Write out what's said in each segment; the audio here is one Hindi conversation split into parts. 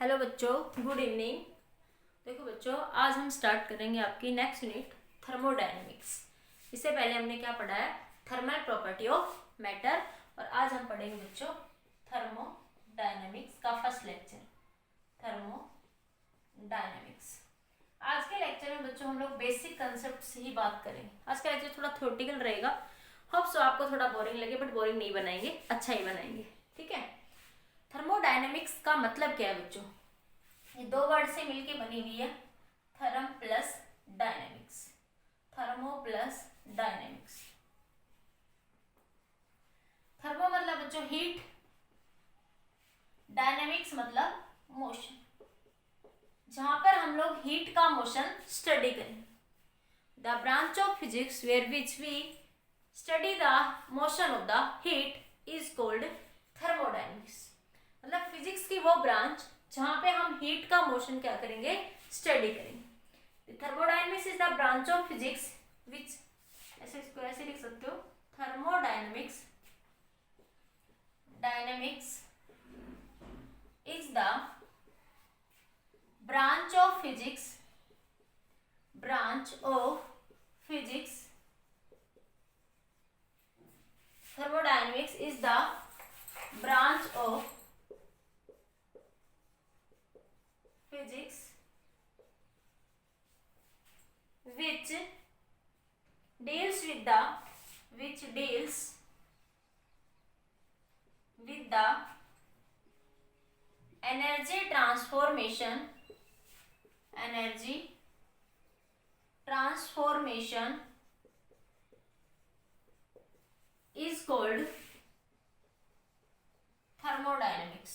हेलो बच्चों, गुड इवनिंग। देखो बच्चों, आज हम स्टार्ट करेंगे आपकी नेक्स्ट यूनिट थर्मोडायनेमिक्स। इससे पहले हमने क्या पढ़ा है? Thermal property of matter. और आज हम पढ़ेंगे बच्चों थर्मोडायनेमिक्स का फर्स्ट लेक्चर, थर्मोडायनेमिक्स। आज के लेक्चर में बच्चों हम लोग बेसिक कंसेप्ट से ही बात करेंगे। आज का लेक्चर थोड़ा थ्योरेटिकल रहेगा। होप सो आपको थोड़ा बोरिंग लगे, बट बोरिंग नहीं बनाएंगे, अच्छा ही बनाएंगे। ठीक है। थर्मोडायनेमिक्स का मतलब क्या है बच्चों? ये दो वर्ड से मिलके बनी हुई है, therm plus dynamics, thermo plus dynamics. Thermo मतलब बच्चों हीट, डायनेमिक्स मतलब मोशन, जहां पर हम लोग हीट का मोशन स्टडी करें। The branch of physics where which we study the motion of the heat is called thermodynamics. मतलब फिजिक्स की वो ब्रांच जहां पे हम हीट का मोशन क्या करेंगे? स्टडी करेंगे। Thermodynamics is the branch of physics which, ऐसे इसको ऐसे लिख सकते हो, thermodynamics, dynamics is the branch of physics, branch of physics, thermodynamics is the branch of physics which deals with the energy transformation is called thermodynamics.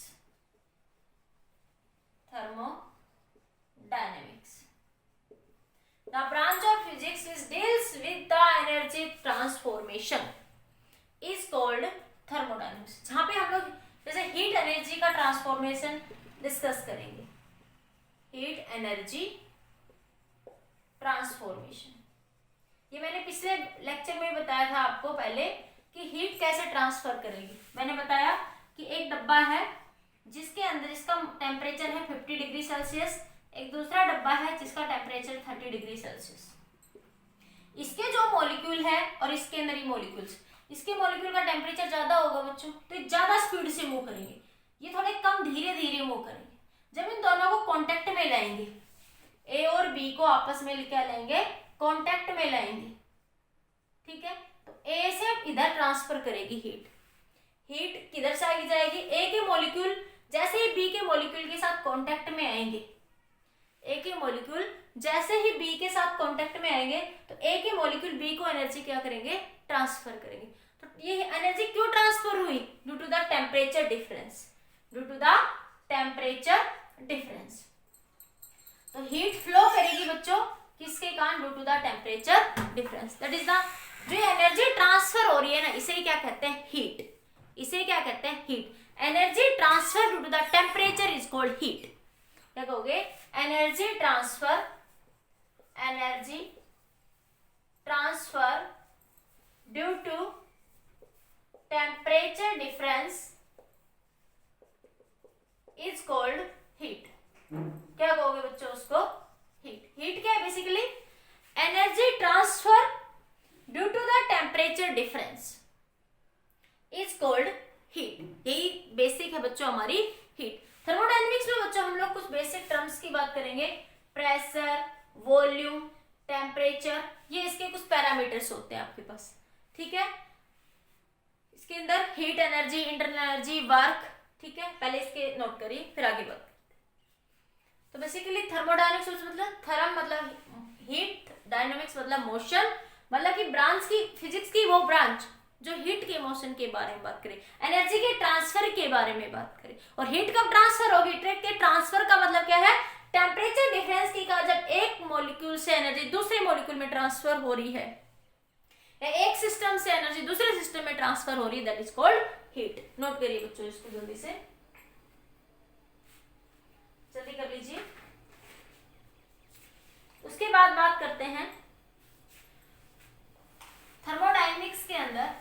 The branch of physics which deals with the energy transformation is called thermodynamics. जहां पे हम लोग जैसे हीट एनर्जी का ट्रांसफॉर्मेशन डिस्कस करेंगे, हीट एनर्जी ट्रांसफॉर्मेशन। ये मैंने पिछले लेक्चर में बताया था आपको पहले कि हीट कैसे ट्रांसफर करेगी। मैंने बताया कि एक डब्बा है जिसके अंदर इसका टेम्परेचर है 50 डिग्री सेल्सियस, एक दूसरा डब्बा है जिसका टेम्परेचर 30 डिग्री सेल्सियस। इसके जो मॉलिक्यूल है और इसके अंदर ही मॉलिक्यूल्स, इसके मॉलिक्यूल का टेम्परेचर ज्यादा होगा बच्चों, तो ये ज्यादा स्पीड से मूव करेंगे, ये थोड़े कम धीरे धीरे मूव करेंगे। जब इन दोनों को कांटेक्ट में लाएंगे, ए और बी को आपस में क्या लाएंगे? कांटेक्ट में लाएंगे। ठीक है, तो ए से इधर ट्रांसफर करेगी हीट किधर से आगे जाएगी? ए के मॉलिक्यूल जैसे ही बी के मॉलिक्यूल के साथ कांटेक्ट में आएंगे, ए के मॉलिक्यूल जैसे ही बी के साथ कांटेक्ट में आएंगे तो ए के मॉलिक्यूल बी को एनर्जी क्या करेंगे? ट्रांसफर करेंगे। तो ये एनर्जी क्यों ट्रांसफर हुई? Due to the temperature difference, तो हीट फ्लो करेगी बच्चों किसके कारण? Due to the temperature difference. That is the, जो एनर्जी ट्रांसफर हो रही है ना, इसे क्या कहते हैं? हीट। इसे क्या कहते हैं? Heat. Energy transfer due to the temperature is called heat. क्या कहोगे? Energy transfer due to temperature difference is called heat. क्या कहोगे बच्चों उसको? हीट क्या है? Basically energy transfer due to the temperature difference is called heat. यही बेसिक है बच्चों हमारी हीट। थर्मोडायनेमिक्स में बच्चों हम लोग कुछ बेसिक टर्म्स की बात करेंगे, प्रेशर, वॉल्यूम, टेम्परेचर, ये इसके कुछ पैरामीटर्स होते हैं आपके पास। ठीक है, इसके अंदर heat energy, internal energy, work. ठीक है, पहले इसके नोट करिए फिर आगे बात। तो बेसिकली थर्मोडायनेमिक्स मतलब थर्म मतलब हीट, डायनेमिक्स मतलब मोशन, मतलब कि ब्रांच की फिजिक्स की वो ब्रांच जो हीट के मोशन के बारे में बात करे, एनर्जी के ट्रांसफर के बारे में बात करे। और हीट कब ट्रांसफर होगी? हीट के ट्रांसफर का मतलब क्या है? टेम्परेचर डिफरेंस की का जब एक मॉलिक्यूल से एनर्जी दूसरे मॉलिक्यूल में ट्रांसफर हो रही है, या एक सिस्टम से एनर्जी दूसरे सिस्टम में ट्रांसफर हो रही है, that is called heat. Note करिए बच्चों इसको जल्दी से, जल्दी कर लीजिए। उसके बाद बात करते हैं थर्मोडायनेमिक्स के अंदर,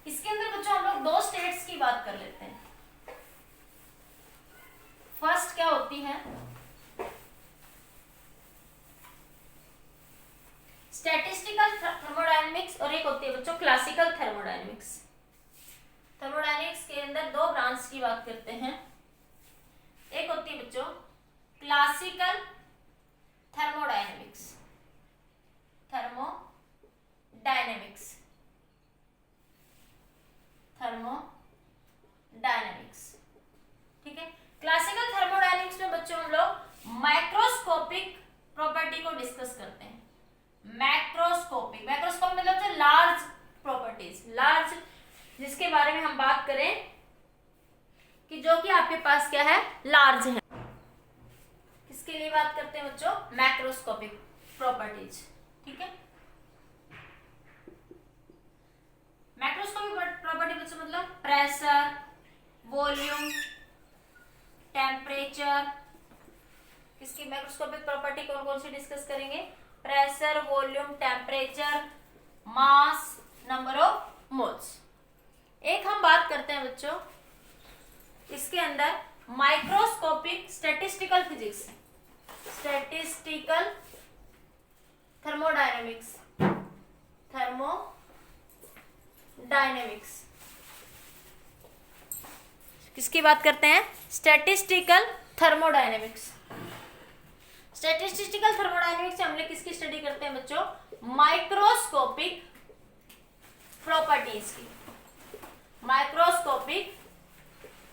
इसके अंदर बच्चों हम लोग दो स्टेट्स की बात कर लेते हैं। होती हैं स्टैटिस्टिकल थर्मोडायनेमिक्स और एक होती है बच्चों क्लासिकल थर्मोडायनेमिक्स। थर्मोडायनेमिक्स के अंदर दो ब्रांच की बात करते हैं, एक होती है बच्चों क्लासिकल थर्मोडायनेमिक्स, थर्मोडायनेमिक्स, थर्मोडायनेमिक्स, ठीक है। क्लासिकल थर्मोडायनेमिक्स में बच्चों हम लोग माइक्रोस्कोपिक प्रॉपर्टी को डिस्कस करते हैं। मैक्रोस्कोपिक, मैक्रोस्कोपिक मतलब जो लार्ज प्रॉपर्टीज, लार्ज जिसके बारे में हम बात करें कि जो कि आपके पास क्या है, लार्ज है, किसके लिए बात करते हैं बच्चों, मैक्रोस्कोपिक प्रॉपर्टीज, ठीक है। मैक्रोस्कोपिक प्रॉपर्टी बच्चों मतलब प्रेशर, वॉल्यूम, टेम्परेचर, किसकी मैक्रोस्कोपिक प्रॉपर्टी कौन कौन सी डिस्कस करेंगे, pressure, volume, temperature, mass, number of moles. एक हम बात करते हैं बच्चों इसके अंदर microscopic statistical physics, statistical thermodynamics, thermodynamics, किसकी बात करते हैं, स्टैटिस्टिकल थर्मोडायनेमिक्स। स्टैटिस्टिकल थर्मोडायनेमिक्स से हम लोग किसकी स्टडी करते हैं बच्चों, माइक्रोस्कोपिक प्रॉपर्टीज की, माइक्रोस्कोपिक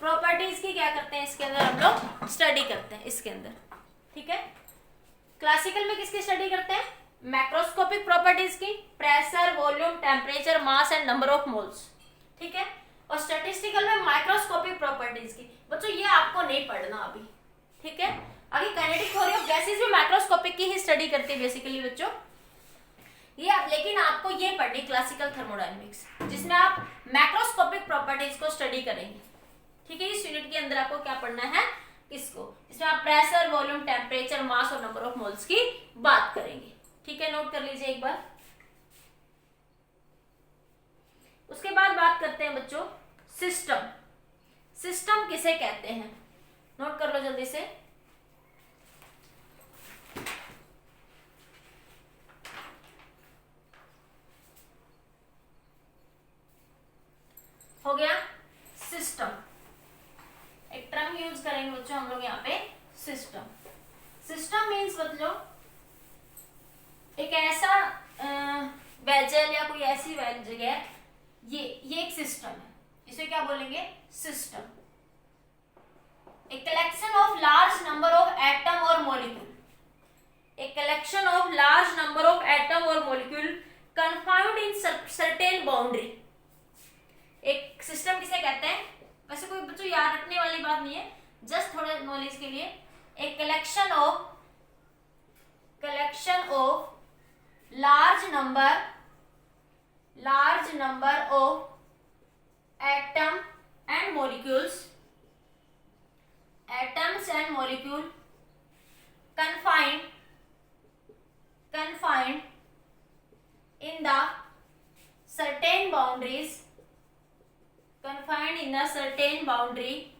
प्रॉपर्टीज की क्या करते हैं इसके अंदर हम लोग स्टडी करते हैं इसके अंदर, ठीक है। क्लासिकल में किसकी स्टडी करते हैं, मैक्रोस्कोपिक प्रॉपर्टीज की, pressure, volume, temperature, mass and number of moles, ठीक है। और स्टैटिस्टिकल में माइक्रोस्कोपिक प्रॉपर्टीज की, बच्चों ये आपको नहीं पढ़ना अभी, ठीक है। आगे काइनेटिक थ्योरी ऑफ गैसेस भी माइक्रोस्कोपिक की ही स्टडी करती है बेसिकली बच्चों, ये आप, लेकिन आपको ये पढ़नी क्लासिकल थर्मोडायनेमिक्स जिसमें आप मैक्रोस्कोपिक प्रॉपर्टीज को स्टडी करेंगे, ठीक है। इस यूनिट के अंदर आपको क्या पढ़ना है, इसको, इसमें आप प्रेशर, वॉल्यूम, टेम्परेचर, मास और नंबर ऑफ मोल्स की बात करेंगे, ठीक है। नोट कर लीजिए एक बार। उसके बाद बात करते हैं बच्चों सिस्टम। सिस्टम किसे कहते हैं, नोट कर लो जल्दी से। हो गया सिस्टम, एक टर्म यूज करेंगे बच्चों हम लोग यहाँ पे, सिस्टम। सिस्टम मीन्स बच्चों एक ऐसा वेजल या कोई ऐसी जगह, ये एक सिस्टम है, इसे क्या बोलेंगे, system. A collection of large number of atom और molecule, a collection of large number of atom और molecule confined in certain boundary. एक सिस्टम किसे कहते हैं, वैसे कोई बच्चों याद रखने वाली बात नहीं है, जस्ट थोड़ा नॉलेज के लिए। एक collection of large number of atom and molecules, atoms and molecule confined in the certain boundaries, confined in the certain boundary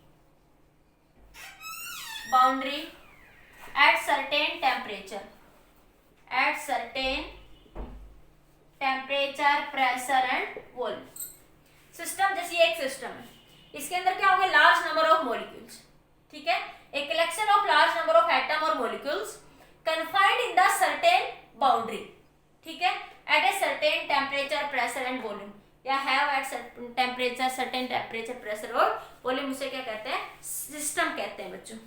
at certain temperature, pressure and volume। System जैसे एक सिस्टम है, इसके अंदर क्या होगा, लार्ज नंबर ऑफ मॉलिक्यूल्स, ठीक है। A collection of large number of atom और molecules confined in the certain boundary, ठीक है, at a certain temperature, pressure and volume, या have at certain temperature, pressure और वॉल्यूम, उसे क्या कहते हैं, सिस्टम कहते हैं बच्चों,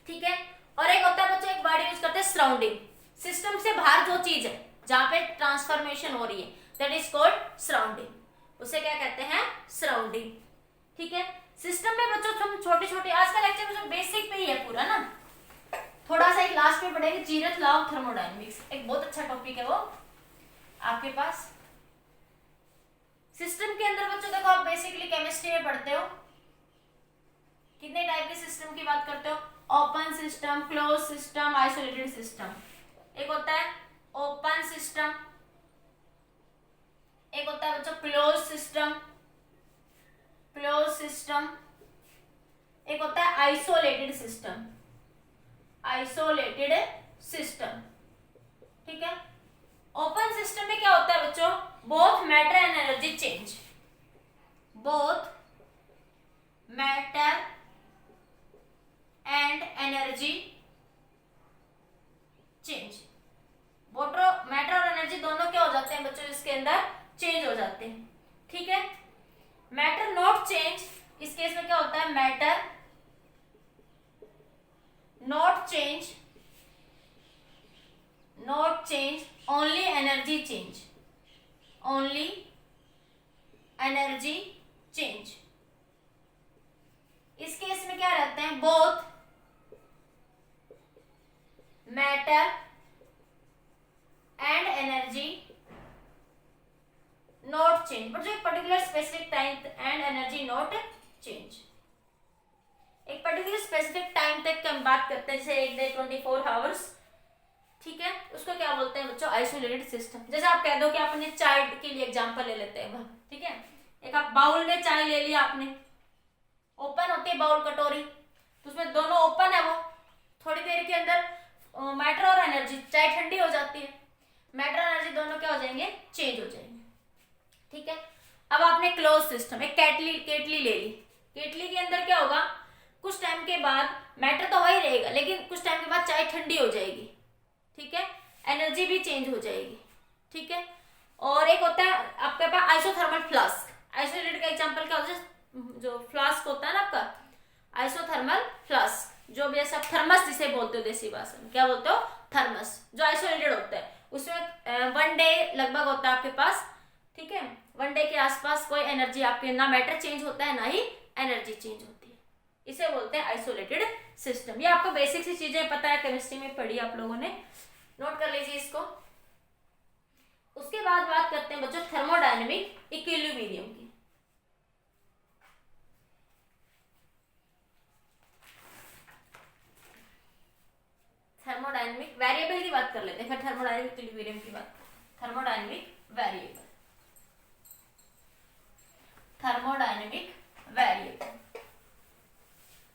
ठीक है। और एक होता है बच्चों, एक वर्ड यूज करते हैं सराउंडिंग, सिस्टम से बाहर जो चीज है जहां पे ट्रांसफॉर्मेशन हो रही है, दैट इज कॉल्ड सराउंडिंग, उसे क्या कहते हैं, सराउंडिंग, ठीक है। सिस्टम में बच्चों हम छोटे आज का लेक्चर बच्चों बेसिक पे ही है पूरा ना, थोड़ा सा एक लास्ट में पढ़ेंगे जीरथ लॉ ऑफ थर्मोडायनेमिक्स, एक बहुत अच्छा टॉपिक है वो आपके पास। सिस्टम के अंदर बच्चों देखो आप बेसिकली केमिस्ट्री में पढ़ते हो, कितने टाइप के सिस्टम की बात करते हो, open system, close system, isolated system. एक होता है ओपन सिस्टम, एक होता है बच्चों क्लोज सिस्टम, एक होता है आइसोलेटेड सिस्टम, आइसोलेटेड सिस्टम। ठीक है, ओपन सिस्टम में क्या होता है बच्चों, both matter and energy change, both matter and energy change, matter और एनर्जी दोनों क्या हो जाते हैं बच्चों, इसके अंदर चेंज हो जाते हैं। ठीक है, मैटर नॉट चेंज, इस केस में क्या होता है, matter not change, not change, only energy change, only energy change. इस केस में क्या रहते हैं, both matter and energy not change, but जो एक particular specific time and energy not change, एक पर्टिकुलर स्पेसिफिक टाइम तक की हम बात करते हैं, जैसे एक डे 24 आवर्स। ठीक है, उसको क्या बोलते हैं बच्चों, आइसोलेटेड सिस्टम। जैसे आप कह दो कि आप अपने चाय के लिए एग्जांपल ले लेते हैं। ठीक है, एक आप बाउल में चाय ले लिया आपने, ओपन होती है बाउल कटोरी, तो उसमें दोनों ओपन है, वो थोड़ी देर के अंदर मैटर और एनर्जी, चाय ठंडी हो जाती है, मैटर और एनर्जी दोनों क्या हो जाएंगे, चेंज हो जाएंगे। ठीक है, अब आपने क्लोज सिस्टम, एक केटली ले ली, केटली के अंदर क्या होगा, कुछ टाइम के बाद मैटर तो वही रहेगा, लेकिन कुछ टाइम के बाद चाय ठंडी हो जाएगी। ठीक है, एनर्जी भी चेंज हो जाएगी। ठीक है, और एक होता है आपके पास आइसोथर्मल फ्लास्क, आइसोलेटेड का एग्जांपल क्या होता है, जो फ्लास्क होता है ना आपका, आइसोथर्मल फ्लास्क, जो भी ऐसा थर्मस जिसे बोलते हो देसी भाषा में, क्या बोलते हो, थर्मस, जो आइसोलेटेड होता है, उसमें 1 डे लगभग होता है आपके पास। ठीक है, 1 डे के आसपास कोई एनर्जी आपके, ना मैटर चेंज होता है ना ही एनर्जी चेंज होती है, इसे बोलते हैं आइसोलेटेड सिस्टम। ये आपको बेसिक सी चीजें पता है, केमिस्ट्री में पढ़ी आप लोगों ने, नोट कर लीजिए इसको। उसके बाद बात करते हैं बच्चों थर्मोडायनेमिक इक्विलिब्रियम की। थर्मोडायनेमिक वेरिएबल की बात कर लेते हैं, फिर थर्मोडायनेमिक इक्विलिब्रियम की बात। Thermodynamic variable, thermodynamic variable,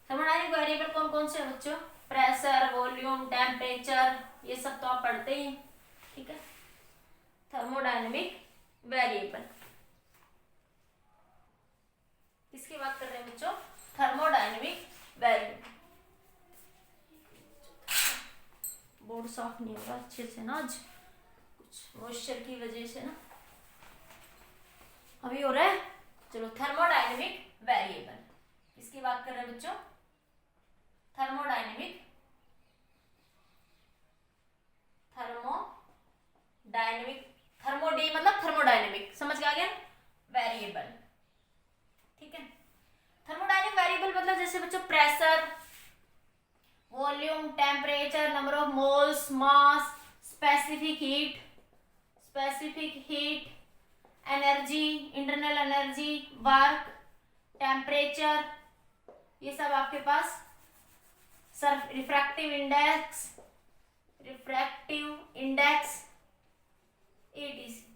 thermodynamic variable कौन कौन से हैं बच्चों, प्रेशर, वॉल्यूम, टेम्परेचर, ये सब तो आप पढ़ते ही। ठीक है, थर्मोडायनेमिक वेरिएबल किसकी बात कर रहे हैं बच्चों, थर्मोडायनेमिक वेरिएबल। बोर्ड साफ नहीं हो रहा अच्छे से ना, आज कुछ मॉइस्चर की वजह से ना, अभी हो रहा है। चलो, थर्मोडायनेमिक वेरिएबल किसकी बात कर रहे हैं बच्चों, थर्मोडायनेमिक, थर्मोडायनेमिक, थर्मोडी मतलब थर्मोडायनेमिक, समझ आ गया, वेरिएबल। ठीक है, थर्मोडायनेमिक वेरिएबल मतलब जैसे बच्चों pressure, volume, temperature, number of moles, mass, specific heat, energy, internal energy, work, temperature, ये सब आपके पास, रिफ्रैक्टिव इंडेक्स एटीसी,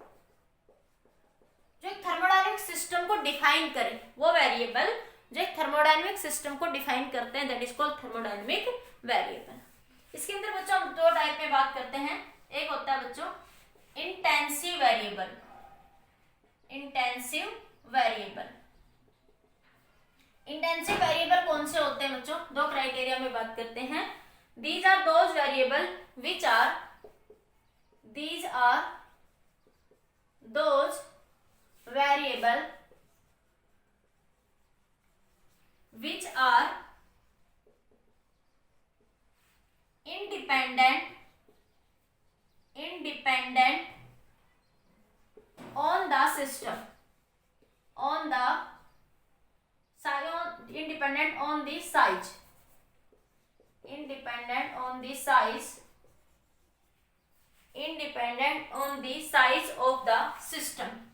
जो एक थर्मोडायनेमिक सिस्टम को डिफाइन करे, वो वेरिएबल जो एक थर्मोडायनेमिक सिस्टम को डिफाइन करते हैं, that is called thermodynamic variable. इसके अंदर बच्चों हम 2 टाइप में बात करते हैं, एक होता है बच्चों intensive variable, intensive variable. Intensive variable कौन से होते हैं बच्चों, 2 क्राइटेरिया में बात करते हैं। these are those variable which are, these are those variable which are independent on the system, on the independent on the size, independent on the size, independent on the size of the system,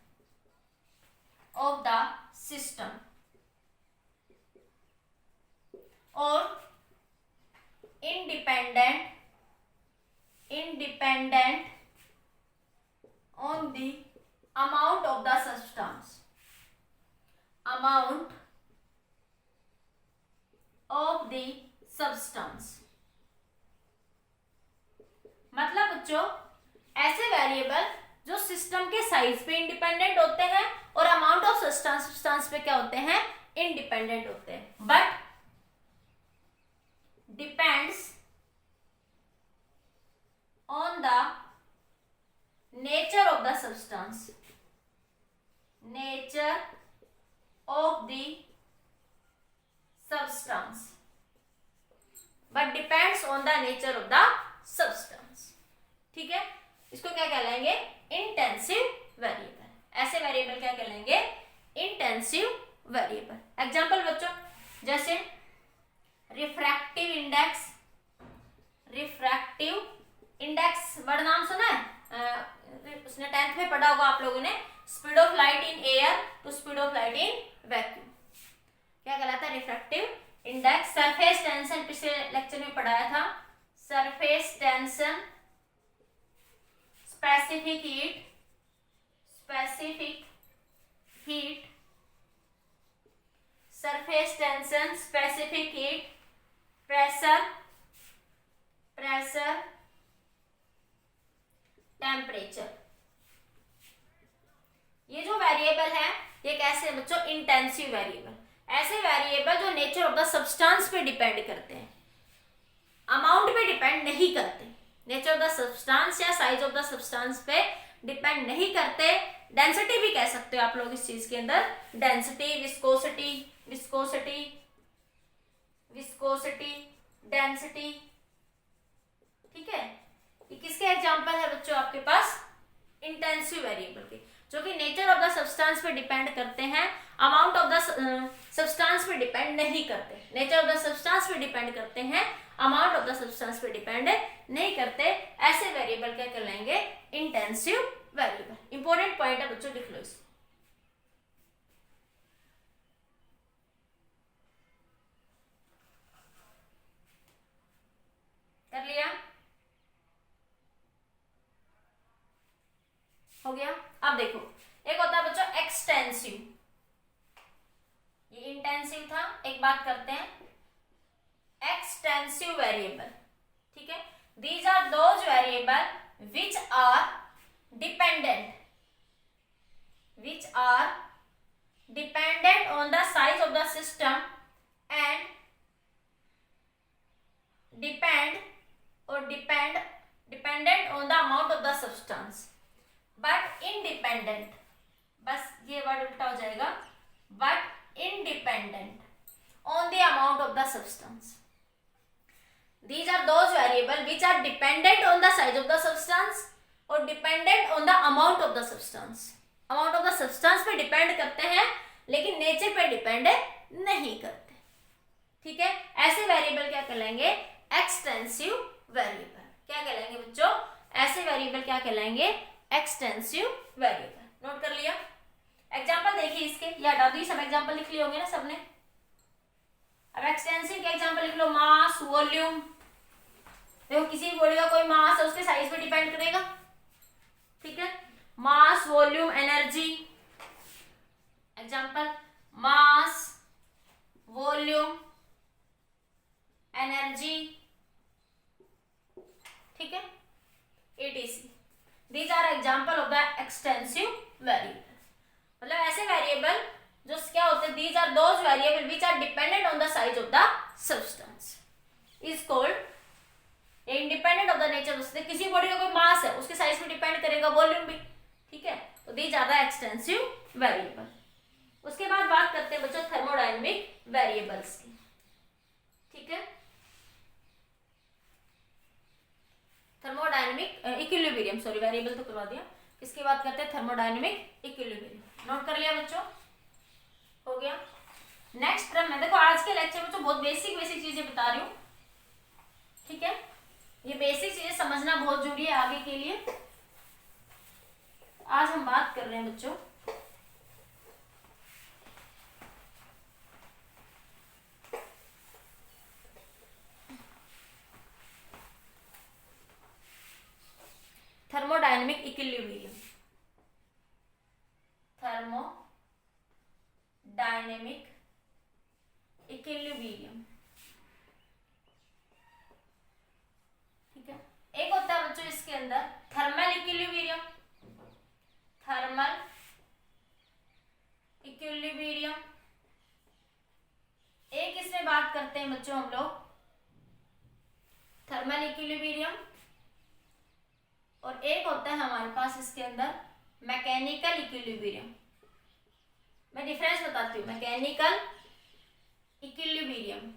of the system, or independent on the amount of the substance, amount of the substance, मतलब बच्चों ऐसे वेरिएबल जो सिस्टम के साइज पे इंडिपेंडेंट होते हैं और अमाउंट ऑफ सब्सटेंस पे क्या होते हैं, इंडिपेंडेंट होते हैं, but depends on the nature of the substance, nature of the substance, but depends on the nature of the substance. ठीक है, इसको क्या कहलाएंगे, इंटेंसिव वेरिएबल। ऐसे वेरिएबल क्या कहलाएंगे, इंटेंसिव वेरिएबल। एग्जांपल बच्चों जैसे रिफ्रैक्टिव इंडेक्स, रिफ्रैक्टिव इंडेक्स बड़ा नाम सुना है, उसने 10th में पढ़ा होगा आप लोगों ने, speed of light in air to speed of light in vacuum. क्या कहलाता है, रिफ्रैक्टिव इंडेक्स। सरफेस टेंशन पिछले लेक्चर में पढ़ाया था, surface tension, specific heat, specific heat, surface tension, specific heat, pressure, pressure, temperature. ये जो वेरिएबल है ये कैसे बच्चों, इंटेंसिव वेरिएबल। ऐसे वेरिएबल जो नेचर ऑफ द सब्सटेंस पे डिपेंड करते हैं, अमाउंट पे डिपेंड नहीं करते, नेचर ऑफ द सब्सटेंस या साइज ऑफ द सब्सटेंस पे डिपेंड नहीं करते। डेंसिटी भी कह सकते हो आप लोग इस चीज के अंदर, density, viscosity, viscosity, viscosity, density. ठीक है, ये किसके एग्जांपल है बच्चों आपके पास, इंटेंसिव वेरिएबल के, जो कि नेचर ऑफ द सब्सटेंस पे डिपेंड करते हैं, अमाउंट ऑफ द सब्सटेंस पे डिपेंड नहीं करते। नेचर ऑफ द सब्सटेंस पे डिपेंड करते हैं, अमाउंट ऑफ द सब्सटेंस पे डिपेंड नहीं करते। ऐसे वेरिएबल क्या कहलाएंगे, इंटेंसिव वेरिएबल। इंपॉर्टेंट पॉइंट है बच्चों, लिख लो इसको। कर लिया, हो गया। अब देखो एक होता है बच्चों एक्सटेंसिव, ये इंटेंसिव था। एक बात करते हैं एक्सटेंसिव वेरिएबल। ठीक है, these are those variable which are dependent, which are dependent on the size of the system and dependent on the amount of the substance, but independent, बस ये वर्ड उल्टा हो जाएगा, but independent on the amount of the substance. These are those variable which are dependent on the size of the substance और dependent on the amount of the substance। amount of the substance पे डिपेंड करते हैं लेकिन नेचर पे डिपेंड नहीं करते। ठीक है, ऐसे वेरिएबल क्या कहलाएंगे, एक्सटेंसिव वेरिएबल। क्या कहलाएंगे बच्चों, ऐसे वेरिएबल क्या कहलाएंगे, एक्सटेंसिव वेरिएबल। नोट कर लिया। एग्जांपल देखिए इसके, या हटा दो, सब एग्जांपल लिख लिए होंगे ना सबने। अब एक्सटेंसिव के एग्जांपल लिख लो, मास, वॉल्यूम। देखो किसी भी बॉडी का कोई मास है उसके साइज पे डिपेंड करेगा। ठीक है, मास, वॉल्यूम, एनर्जी। एग्जांपल मास, वॉल्यूम, एनर्जी। ठीक है, etc। These are example of the extensive variable। मतलब ऐसे वेरिएबल जो क्या होते हैं, these are those variable which are dependent on the size of the substance is called, independent of the nature. उससे किसी बॉडी का कोई मास है उसके साइज पे डिपेंड करेगा, वॉल्यूम भी। ठीक है, तो these are the extensive variable। उसके बाद बात करते हैं बच्चों थर्मोडायनेमिक वेरिएबल्स की। ठीक है, थर्मोडायनेमिक इक्विलिब्रियम, सॉरी वेरिएबल तो करवा दिया। किसकी बात करते हैं, थर्मोडायनेमिक इक्विलिब्रियम। नोट कर लिया बच्चों, हो गया। नेक्स्ट क्रम में देखो, आज के लेक्चर में तो बहुत बेसिक चीजें बता रही हूँ। ठीक है, ये बेसिक चीजें समझना बहुत जरूरी है आगे के लिए। आज हम बात कर रहे हैं बच्चों थर्मोडायनेमिक इक्विलिब्रियम। Thermodynamic equilibrium. ठीक है, एक होता है बच्चों करते हैं बच्चों हम लोग थर्मल इक्विलिब्रियम, और एक होता है हमारे पास इसके अंदर मैकेनिकल इक्विलिब्रियम। मैं डिफरेंस बताती हूँ, मैकेनिकल इक्विलिब्रियम,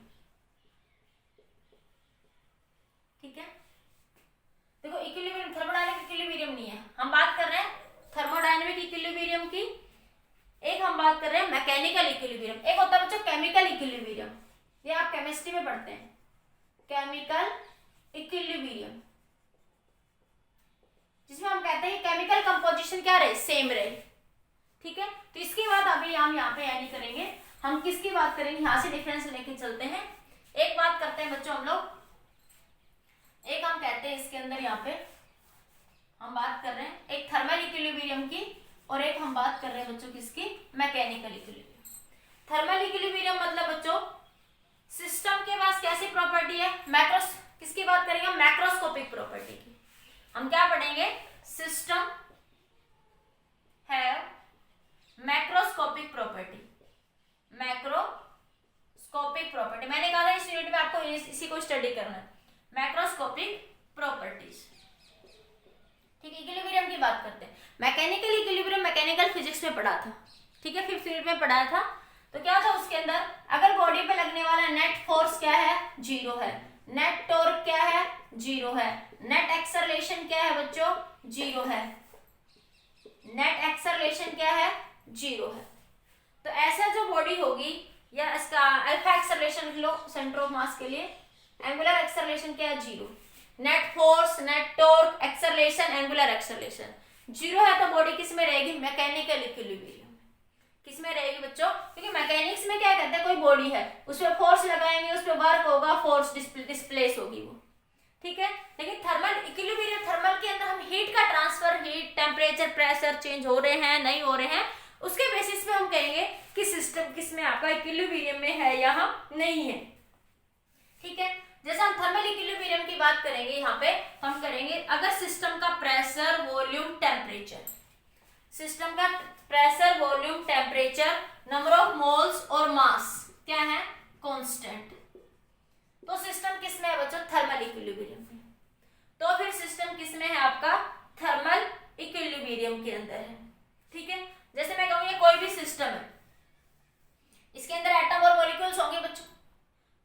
ठीक है। देखो इक्विलिब्रियम थर्मोडायनामिक इक्विलिब्रियम नहीं है, हम बात कर रहे हैं थर्मोडायनामिक इक्विलिब्रियम की, एक हम बात कर रहे हैं मैकेनिकल इक्विलिब्रियम, एक होता है बच्चों केमिकल इक्विलिब्रियम, ये आप केमिस्ट्री में पढ़ते हैं, केमिकल इक्विलिब्रियम, जिसमें हम कहते हैं केमिकल कंपोजिशन क्या रहे, सेम रहे, ठीक है। तो इसके बाद अभी हम यहाँ पे ऐड नहीं करेंगे, हम किसकी बात करेंगे, यहाँ से डिफरेंस लेके चलते हैं। एक बात करते हैं बच्चों हम लोग, एक हम कहते हैं इसके अंदर यहाँ पे हम बात कर रहे हैं एक थर्मल इक्विलिब्रियम की, और एक हम बात कर रहे हैं बच्चों किसकी, मैकेनिकल इक्विलिब्रियम। थर्मल इक्विलिब्रियम मतलब बच्चों सिस्टम के पास कैसी प्रॉपर्टी है, मैक्रोस, किसकी बात करेंगे, मैक्रोस्कोपिक प्रॉपर्टी की। हम क्या पढ़ेंगे, system have macroscopic property, macroscopic property, मैंने कहा था इस यूनिट में आपको इसी को स्टडी करना है, मैक्रोस्कोपिक प्रॉपर्टीज, ठीक है। इक्विलिब्रियम की बात करते हैं, मैकेनिकल इक्विलिब्रियम मैकेनिकल फिजिक्स में पढ़ा था, ठीक है, 5th यूनिट में पढ़ाया था। तो क्या था उसके अंदर, अगर बॉडी पे लगने वाला नेट फोर्स क्या है, 0 है, नेट टॉर्क क्या है, 0 है, नेट एक्सेलरेशन क्या है बच्चों, 0 है, नेट एक्सेलरेशन क्या है, 0 है। तो ऐसा जो बॉडी होगी, या इसका alpha acceleration low centre of mass के लिए, एंगुलर एक्सेलरेशन क्या है, 0, net force, net torque, acceleration, angular acceleration 0 है, तो बॉडी किस में रहेगी, मैकेनिकल इक्विलिब्रियम, किस में रहेगी बच्चों, क्योंकि मैकेनिक्स में क्या कहते हैं, कोई बॉडी है, उस पर फोर्स लगाएंगे, उस पर वर्क होगा, फोर्स डिस्प्लेस होगी वो, ठीक है। लेकिन थर्मल इक्विलिब्रियम, थर्मल के अंदर हम हीट का transfer, heat, temperature, pressure change हो रहे हैं, नहीं हो रहे हैं, उसके बेसिस पे हम कहेंगे कि सिस्टम किस में आपका इक्विलिब्रियम में है या नहीं है, ठीक है। जैसे हम थर्मल इक्विलिब्रियम की बात करेंगे, यहाँ पे हम करेंगे अगर सिस्टम का प्रेशर, वॉल्यूम, टेम्परेचर, सिस्टम का pressure, volume, temperature, number of moles और मास क्या है, कांस्टेंट, तो सिस्टम किस में है बच्चों, थर्मल इक्विलिब्रियम में। तो फिर सिस्टम किस में है आपका, थर्मल इक्विलिब्रियम के अंदर है, ठीक है। जैसे मैं कहूँ कोई भी सिस्टम है, इसके अंदर एटम और मॉलिक्यूल्स होंगे बच्चों,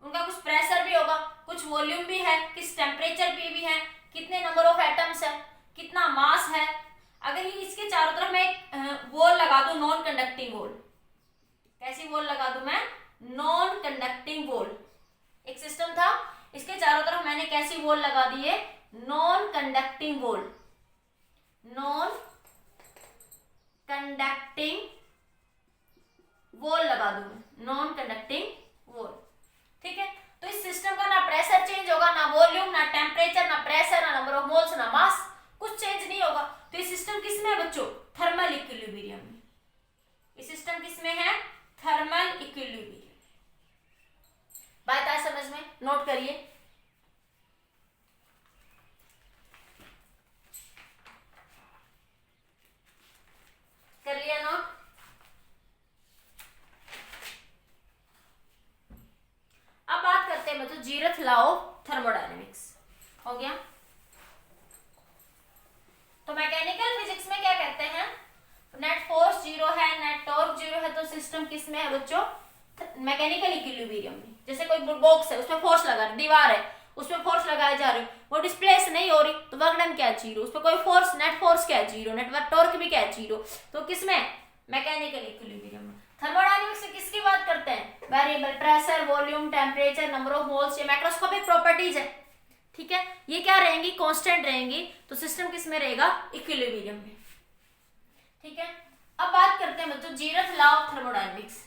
उनका कुछ प्रेशर भी होगा, कुछ वॉल्यूम भी है, किस टेम्परेचर पे भी है, कितने नंबर ऑफ एटम्स है, कितना मास है। अगर ये इसके चारों तरफ मैं एक वॉल लगा दूं, नॉन कंडक्टिंग वॉल, कैसी वॉल लगा दूं मैं, नॉन कंडक्टिंग वॉल, एक सिस्टम था, इसके चारों तरफ मैंने कैसी वॉल लगा दी है, non conducting wall, non conducting wall लगा दूं मैं, नॉन कंडक्टिंग वॉल, ठीक है। तो इस सिस्टम का ना प्रेशर चेंज होगा, ना वॉल्यूम, ना टेम्परेचर, ना प्रेशर, ना नंबर ऑफ मोल्स, ना मास, कुछ चेंज नहीं होगा। तो ये सिस्टम किस में है बच्चों, थर्मल इक्विलिब्रियम में। ये सिस्टम किस में है, थर्मल इक्विलिब्रियम। बात आए समझ में, नोट करिए। कर लिया नोट। अब बात करते हैं बच्चों जीरथ लॉ ऑफ थर्मोडायनेमिक्स, हो गया। तो मैकेनिकल फिजिक्स में क्या कहते हैं, नेट फोर्स 0 है, नेट टॉर्क 0 है, तो सिस्टम किस में है बच्चों, मैकेनिकल इक्विलिब्रियम में। जैसे कोई बॉक्स है, उसमें फोर्स लगा, दीवार है, उसमें फोर्स लगाए जा रहे, वो डिस्प्लेस नहीं हो रही, तो वर्क डन क्या है, 0, उस पर कोई फोर्स, नेट फोर्स क्या है, 0, नेट टॉर्क भी क्या है, 0, तो किस में, मैकेनिकल इक्विलिब्रियम में। थर्मोडायनामिक्स से किसकी बात करते हैं, variable, pressure, volume, temperature, number of moles, ये मैक्रोस्कोपिक प्रॉपर्टीज है, ठीक है, ये क्या रहेंगी, कांस्टेंट रहेंगी, तो सिस्टम किस में रहेगा, इक्विलिब्रियम में, ठीक है। अब बात करते हैं बच्चों zeroth law of thermodynamics,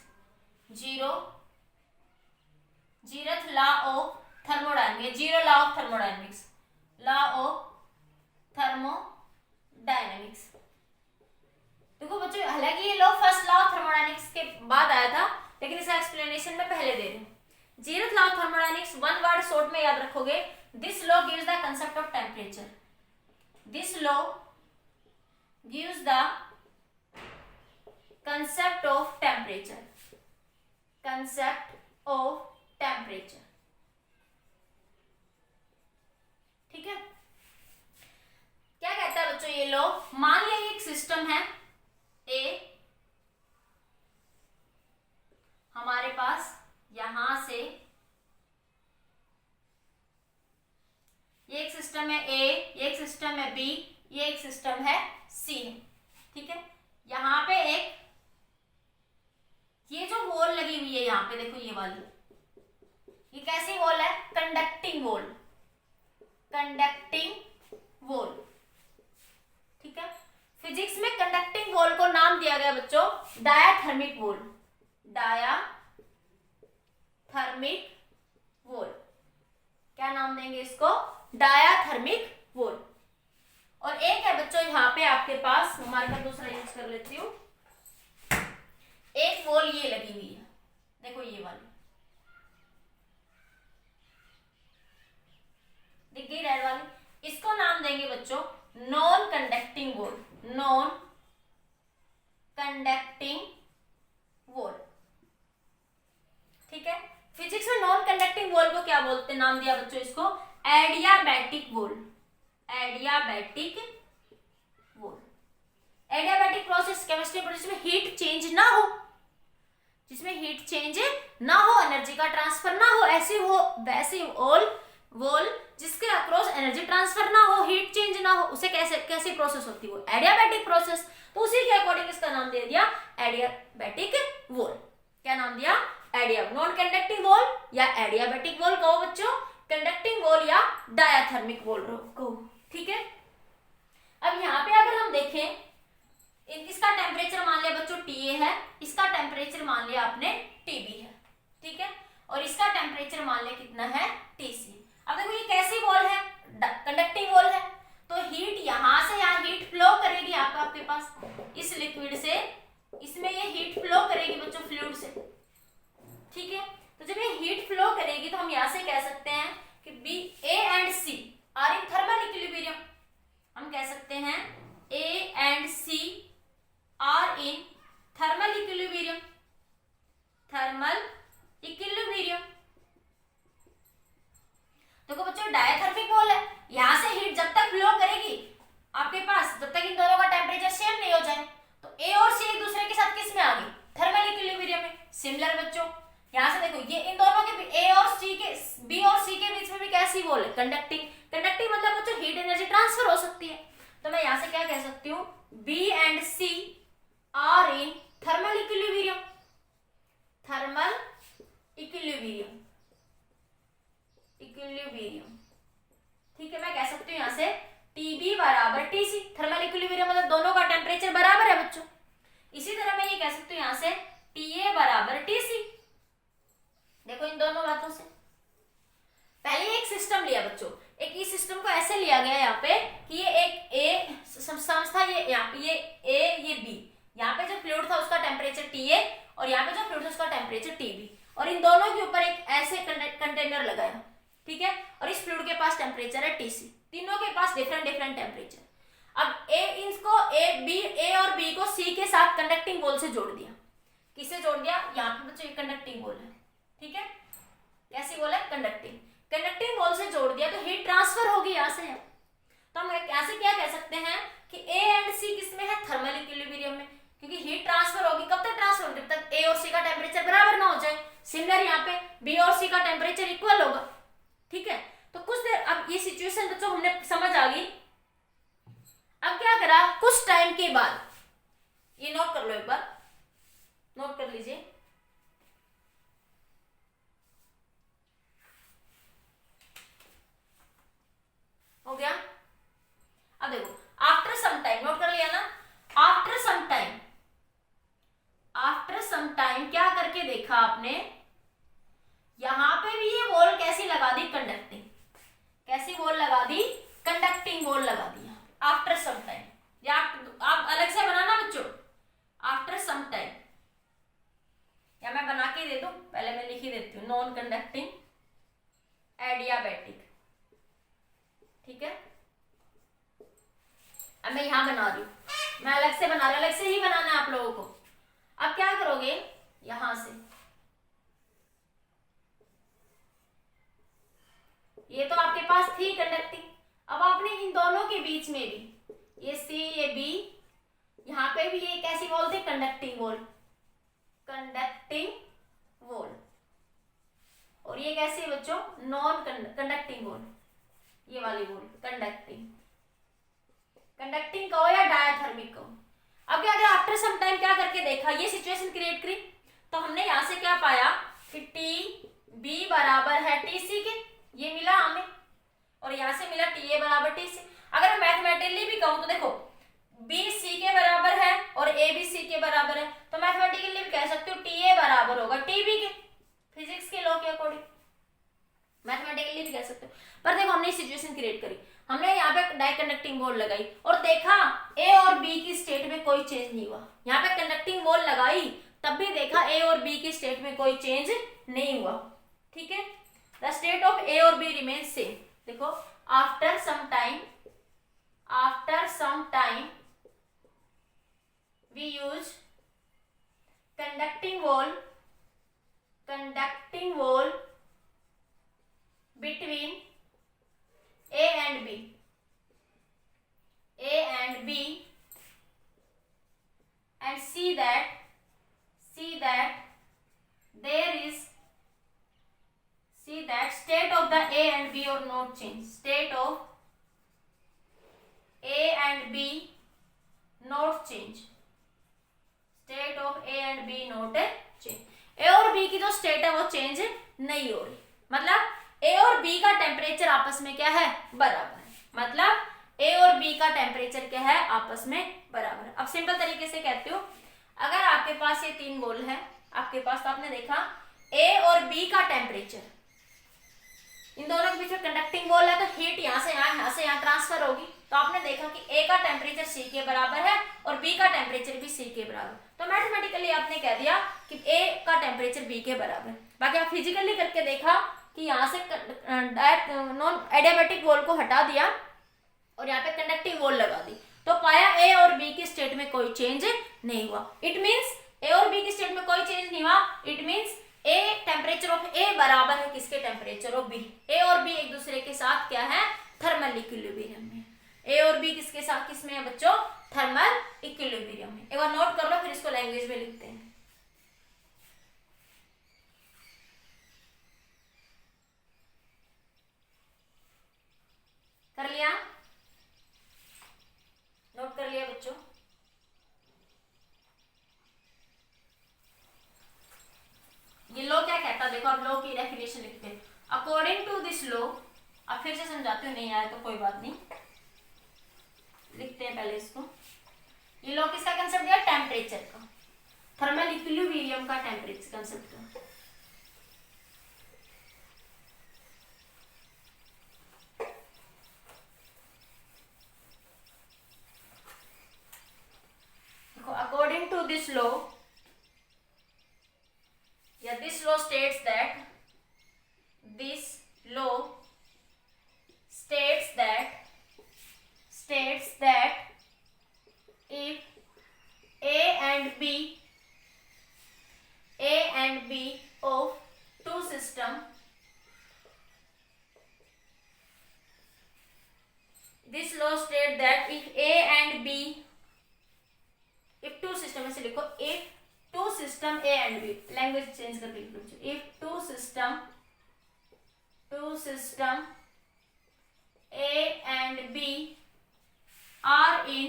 zeroth law of thermodynamics, zero law of thermodynamics, law of thermodynamics. देखो बच्चों, हालांकि ये law first law of thermodynamics के बाद आया था, लेकिन इसका एक्सप्लेनेशन में पहले दे रहे हैं। Zeroth law of thermodynamics, one word short में याद रखोगे, this law gives the concept of temperature, this law gives the concept of temperature, concept of temperature. ठीक है, क्या कहता है बच्चों ये लो, मान लिया एक सिस्टम है ए, हमारे पास यहां से ये एक सिस्टम है ए, ये एक सिस्टम है बी, ये एक सिस्टम है सी है। ठीक है, यहां पे एक ये जो वॉल लगी हुई है यहां पे देखो, ये वाली, ये कैसी वॉल है, कंडक्टिंग वॉल, कंडक्टिंग वॉल। ठीक है, फिजिक्स में कंडक्टिंग वॉल को नाम दिया गया बच्चों डायाथर्मिक वॉल, डायाथर्मिक वॉल। क्या नाम देंगे इसको, डायाथर्मिक वॉल। और एक है बच्चों यहाँ पे आपके पास, हमारे का दूसरा यूज कर लेती हूँ, एक वॉल ये लगी हुई है, देखो ये वाली दिख गई रेड वाली, इसको नाम देंगे बच्चों non conducting wall, non conducting wall. ठीक है, फिजिक्स में नॉन कंडक्टिंग वॉल को क्या बोलते हैं, नाम दिया बच्चों इसको adiabatic wall, adiabatic wall. Adiabatic process chemistry process में हीट चेंज ना हो, जिसमें हीट चेंज ना हो, एनर्जी का ट्रांसफर ना हो, ऐसी हो वैसी वॉल जिसके अक्रॉस एनर्जी ट्रांसफर ना हो, हीट चेंज ना हो, उसे कैसी प्रोसेस होती है, वो एडियाबैटिक प्रोसेस। तो उसी के अकॉर्डिंग इसका नाम दे दिया एडियाबैटिक वॉल। क्या नाम दिया, एडिया, नॉन कंडक्टिंग वॉल या एडियाबैटिक वॉल कहो बच्चों, कंडक्टिंग वॉल या डायाथर्मिक वॉल कहो। ठीक है, अब यहाँ पे अगर हम देखें, इसका टेम्परेचर मान लिया बच्चों TA है, इसका टेम्परेचर मान लिया आपने TB है। ठीक है, और इसका टेम्परेचर मान लिया कितना है, TC। अब देखो ये कैसी वॉल है, कंडक्टिंग वॉल है, तो हीट यहां से यहां हीट फ्लो करेगी आपके पास इस लिक्विड से, इसमें ये हीट फ्लो करेगी बच्चों फ्लूइड से। ठीक है, तो जब ये हीट फ्लो करेगी तो हम यहां से कह सकते हैं कि A and C are in thermal equilibrium. हम कह सकते हैं A and C are in thermal equilibrium, thermal equilibrium. देखो बच्चों डायाथर्मिक वॉल है, यहां से हीट जब तक फ्लो करेगी आपके पास, जब तक इन दोनों का टेम्परेचर सेम नहीं हो जाए, तो A और C एक दूसरे के साथ किस में आ गई, थर्मल इक्विलिब्रियम में। सिमिलर बच्चों यहां से देखो ये इन दोनों के A और C के, B और C के बीच में भी कैसी वॉल है, कंडक्टिंग। कंडक्टिंग मतलब बच्चों हीट एनर्जी ट्रांसफर हो सकती है, तो मैं यहां से क्या कह सकती हूँ, B and C are in thermal equilibrium, thermal equilibrium, equilibrium. ठीक है, मैं कह सकती हूँ यहां से TB बराबर TC, थर्मल इक्विलिब्रियम मतलब दोनों का टेम्परेचर बराबर है बच्चों। इसी तरह मैं ये कह सकती हूँ यहां से TA बराबर TC। देखो इन दोनों बातों से पहले एक सिस्टम लिया बच्चों, एक इस सिस्टम को ऐसे लिया गया यहाँ पे कि ये एक A संस्था, ये यहाँ पे ये A ये B, यहाँ पे जो फ्लूइड था उसका टेम्परेचर TA और यहाँ पे जो फ्लूइड था उसका टेम्परेचर TB, और इन दोनों के ऊपर एक ऐसे कंटेनर लगाया। ठीक है, और इस फ्लूइड के पास टेम्परेचर है TC, तीनों के पास डिफरेंट टेम्परेचर। अब A और B को C के साथ कंडक्टिंग वॉल से जोड़ दिया। किससे जोड़ दिया, यहाँ पे बच्चों कंडक्टिंग वॉल है। ठीक है, कैसी वॉल है, कंडक्टिंग वॉल से जोड़ दिया, तो हीट ट्रांसफर होगी यहाँ से। तो हम यहाँ से क्या कह सकते हैं कि A एंड C किसमें है, थर्मल इक्विलिब्रियम में, क्योंकि हीट ट्रांसफर होगी। कब तक ट्रांसफर होगी, जब तक A और C का टेम्परेचर बराबर ना हो जाए। सिमिलर यहाँ पे B और C का टेम्परेचर इक्वल होगा। ठीक है, तो कुछ देर, अब ये सिचुएशन बच्चों हमने समझ आ गई। अब क्या करा, कुछ टाइम के बाद, ये नोट कर लो, एक बार नोट कर लीजिए, हो गया। अब देखो आफ्टर सम टाइम, नोट कर लिया ना, आफ्टर सम टाइम क्या करके देखा आपने, यहां पे भी ये वॉल कैसी लगा दी, कंडक्टिंग। कैसी वॉल लगा दी, कंडक्टिंग वॉल लगा दिया आफ्टर सम टाइम। या आप अलग से बनाना बच्चों, आफ्टर सम टाइम, या मैं बना के दे दूं, पहले मैं लिख ही देती हूँ, नॉन कंडक्टिंग एडियाबैटिक। ठीक है, अब मैं यहां बना रही हूं, मैं अलग से बना रही हूं, अलग से ही बनाना है आप लोगों को। अब क्या करोगे, यहां से ये तो आपके पास थी कंडक्टिंग। अब आपने इन दोनों के बीच में भी ये सी ये बी, यहाँ पे भी ये कैसी वॉल थी, कंडक्टिंग वॉल, कंडक्टिंग वॉल। और ये कैसी है बच्चों, नॉन कंडक्टिंग वॉल, ये वाली वॉल कंडक्टिंग। कंडक्टिंग कहो या डायाथर्मिक कहो। अब क्या, अगर आफ्टर सम टाइम क्या करके देखा, ये सिचुएशन क्रिएट करी, तो हमने यहां से क्या पाया कि टी बी बराबर है टी सी के, ये मिला हमें, और यहां से मिला टी ए बराबर टी सी। अगर मैथमेटिकली भी कहूं तो देखो बी सी के बराबर है और ए बी सी के बराबर है, तो मैथमेटिकली भी कह सकते हो टी ए बराबर होगा टी बी के, फिजिक्स के लॉ के अकॉर्डिंग मैथमेटिकली भी कह सकते हो। पर देखो हमने सिचुएशन क्रिएट करी, हमने यहाँ पे डाइकंडक्टिंग वॉल लगाई और देखा ए और बी की स्टेट में कोई चेंज नहीं हुआ। यहाँ पे कंडक्टिंग वॉल लगाई तब भी देखा ए और बी की स्टेट में कोई चेंज नहीं हुआ। ठीक है, द स्टेट ऑफ ए और बी रिमेन सेम। देखो after some time we use conducting wall between A and B and see that state of the A and B or not change, state of A and B not change, state of A and B not change। A और B की जो स्टेट है वो चेंज नहीं हो रही, मतलब ए और बी का टेम्परेचर आपस में क्या है, बराबर है। मतलब ए और बी का टेम्परेचर क्या है, आपस में बराबर है। अब सिंपल तरीके से कहते हो, अगर आपके पास ये तीन गोल है आपके पास, तो आपने देखा ए और बी का टेम्परेचर, इन दोनों के बीच में कंडक्टिंग वॉल है, तो हीट यहाँ से यहाँ ट्रांसफर होगी। तो आपने देखा कि ए का टेम्परेचर सी के बराबर है और बी का टेम्परेचर भी सी के बराबर, तो मैथमेटिकली आपने कह दिया कि ए का टेम्परेचर बी के बराबर। बाकी आप फिजिकली करके देखा कि यहाँ से नॉन एडियाबैटिक वॉल को हटा दिया और यहाँ पे कंडक्टिंग वॉल लगा दी, तो पाया ए और बी की स्टेट में कोई चेंज नहीं हुआ। इट मींस ए और बी की स्टेट में कोई चेंज नहीं हुआ, it means a temperature of A बराबर है किसके, टेम्परेचर ऑफ बी। ए और बी एक दूसरे के साथ क्या है, थर्मल इक्विलिब्रियम में। ए और बी किसके साथ, किसमें है बच्चों, थर्मल इक्विलिब्रियम में। एक बार नोट कर लो, फिर इसको लैंग्वेज में लिखते हैं। कर लिया, नोट कर लिया बच्चों। ये लॉ क्या कहता है, देखो अब लॉ की डेफिनेशन लिखते हैं। अकॉर्डिंग टू दिस लॉ, अब फिर से समझाते हो, नहीं आया तो कोई बात नहीं, लिखते हैं पहले इसको। ये लॉ किसका कंसेप्ट दिया, टेम्परेचर का, थर्मल इक्विलिब्रियम का टेम्परेचर कंसेप्ट का। According to this law, this law states that if A and B of two system, this law states that if A and B, if two system, ऐसे लिखो, if two system A and B, language change करके लिखो, if two system A and B are in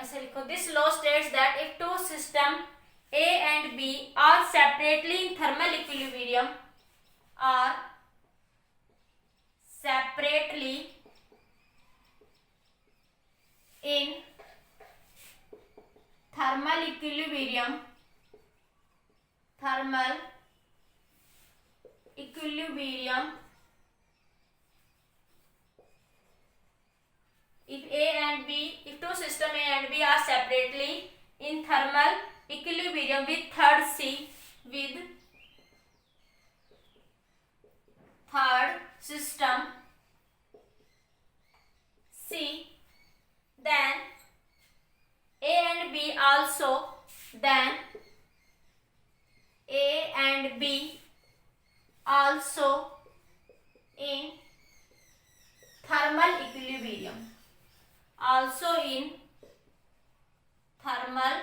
ऐसे लिखो, this law states that if two system A and B are separately in thermal equilibrium, are separately in thermal equilibrium, if two system A and B are separately in thermal equilibrium with third system C, then A and B also, then A and B also in thermal equilibrium, also in thermal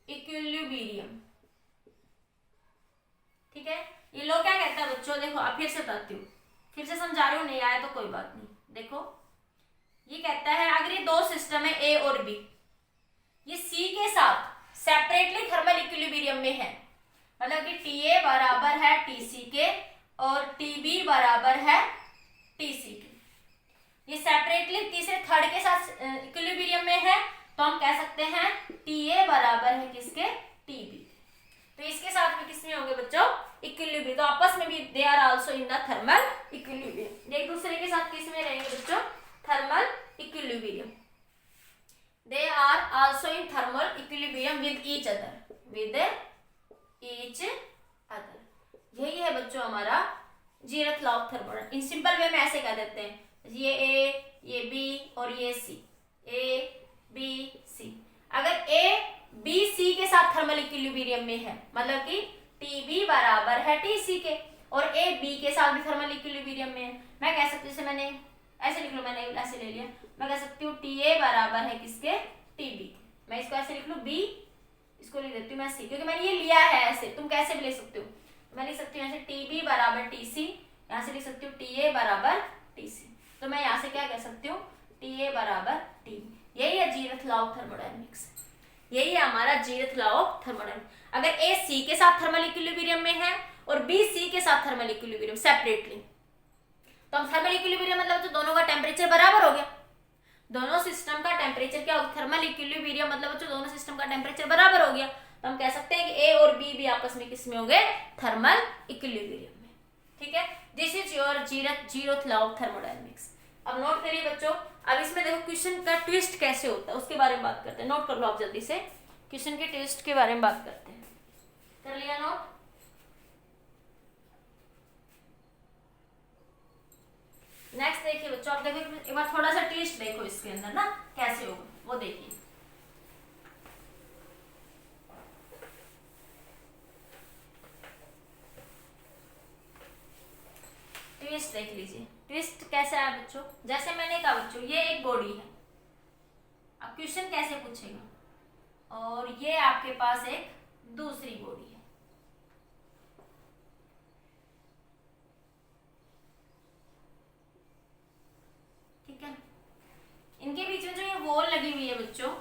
equilibrium। ठीक है, ये लोग क्या कहता है बच्चों, देखो आप फिर से बताती हूँ, फिर से समझा रही हूँ, नहीं आया तो कोई बात नहीं। देखो ये कहता है अगर ये दो सिस्टम है ए और बी, ये सी के साथ सेपरेटली थर्मल इक्विलिब्रियम में है, मतलब कि टी ए बराबर है टी सी के और टी बी बराबर है टी सी के, ये सेपरेटली तीसरे थर्ड के साथ इक्विलिब्रियम में है, तो हम कह सकते हैं टी ए बराबर है किसके, टी बी। तो इसके साथ में किसमें होंगे बच्चों, इक्विलिब्रियम, तो आपस में भी they are also in the thermal equilibrium, एक दूसरे के साथ किसमें रहेंगे बच्चों, thermal equilibrium. They are also in thermal equilibrium with each other, with each other। यही है बच्चों हमारा zeroth law of thermodynamics. In simple way में ऐसे कह देते हैं, ये ए, ये बी और ये सी, ए बी सी। अगर ए बी सी के साथ थर्मल इक्विलिब्रियम में है, मतलब कि टी बी बराबर है टी सी के, और ए बी के साथ भी थर्मल इक्विलिब्रियम में है, मैं कह सकती हूँ, जैसे मैंने ऐसे लिख लो, मैंने ऐसे ले लिया, मैं कह सकती हूँ टी ए बराबर है किसके, टी बी। मैं इसको ऐसे लिख लूँ बी, इसको लिख देती हूँ मैं सी, क्योंकि मैंने ये लिया है ऐसे, तुम कैसे भी ले सकते हो, मैं लिख सकती हूँ ऐसे टी बी बराबर टी सी, यहाँ से लिख सकती हूँ टी ए बराबर टी सी, तो मैं यहाँ से क्या कह सकती हूँ, टी ए बराबर टी बी। यही है जीरथ लॉ ऑफ थर्मोडायनामिक्स, यही है हमारा जीरथ लॉ ऑफ थर्मोडायनामिक्स। अगर ए सी के साथ थर्मल इक्विलिब्रियम में है और बी सी के साथ थर्मल इक्विलिब्रियम सेपरेटली, तो हम थर्मल इक्विलिब्रियम मतलब तो दोनों का टेम्परेचर बराबर हो गया, दोनों सिस्टम का टेम्परेचर क्या होगा, थर्मल इक्विलिब्रियम मतलब तो दोनों सिस्टम का टेम्परेचर बराबर हो गया, तो हम कह सकते हैं कि ए और बी भी आपस में किस में होंगे, थर्मल इक्विलिब्रियम में। ठीक है, this is your zeroth law of thermodynamics. अब नोट करिए बच्चों, अब इसमें देखो क्वेश्चन का ट्विस्ट कैसे होता है उसके बारे में बात करते हैं, नोट कर लो आप जल्दी से, क्वेश्चन के ट्विस्ट के बारे में बात करते हैं। कर लिया नोट? नेक्स्ट देखिए बच्चों, आप देखो एक बार थोड़ा सा ट्विस्ट देखो इसके अंदर ना कैसे होगा, वो देखिए। ट्विस्ट देख लीजिए, ट्विस्ट कैसा है बच्चों, जैसे मैंने कहा बच्चों ये एक बॉडी है, अब क्वेश्चन कैसे पूछेगा, और ये आपके पास एक दूसरी बॉडी है, ठीक है, इनके बीच में जो ये वॉल लगी हुई है बच्चों,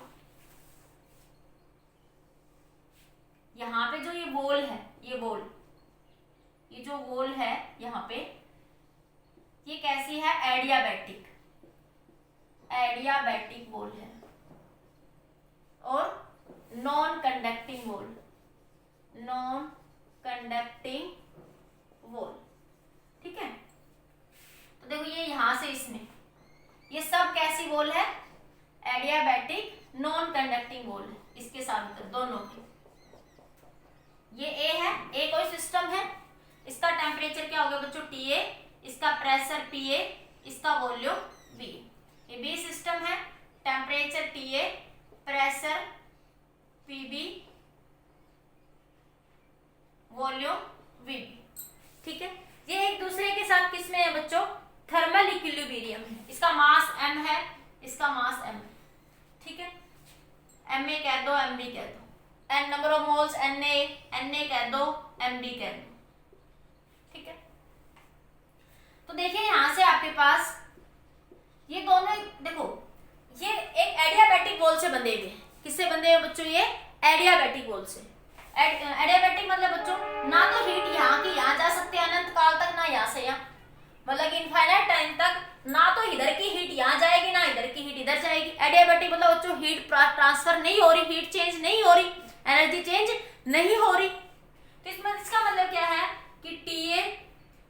यहाँ पे जो ये वॉल है, ये वॉल, ये जो वॉल है यहाँ पे, ये कैसी है, एडियाबैटिक, एडियाबैटिक वॉल है, और non conducting wall, non conducting wall. ठीक है, तो देखो ये यहां से इसमें ये सब कैसी वॉल है, एडियाबैटिक नॉन कंडक्टिंग वॉल है, इसके साथ दोनों के, ये ए है, ए कोई सिस्टम है, इसका टेम्परेचर क्या होगा बच्चों, टी ए, इसका प्रेशर पी ए, इसका वॉल्यूम बी। ये बी सिस्टम है, temperature T A, pressure P B, volume V B. ठीक है, ये एक दूसरे के साथ किसमें है बच्चों, थर्मल इक्विलिब्रियम है, इसका मास m है, इसका मास m है। ठीक है, ma कह दो, mb कह दो, n number of moles na कह दो, md कह दो। ठीक है, तो देखिए यहां से आपके पास ये दोनों, देखो ये एक एडियाबैटिक वॉल से बंधे हुए हैं, किससे बंधे हुए बच्चों, ये एडियाबैटिक वॉल से। एडियाबैटिक मतलब बच्चों ना तो हीट यहाँ की यहाँ जा सकते हैं अनंत काल तक, ना यहाँ से यहाँ, मतलब इनफाइनाइट टाइम तक ना तो इधर की हीट यहाँ जाएगी ना इधर की हीट इधर जाएगी। एडियाबैटिक मतलब बच्चों हीट ट्रांसफर नहीं हो रही, हीट चेंज नहीं हो रही, एनर्जी चेंज नहीं हो रही। तो इसका मतलब क्या है कि टीए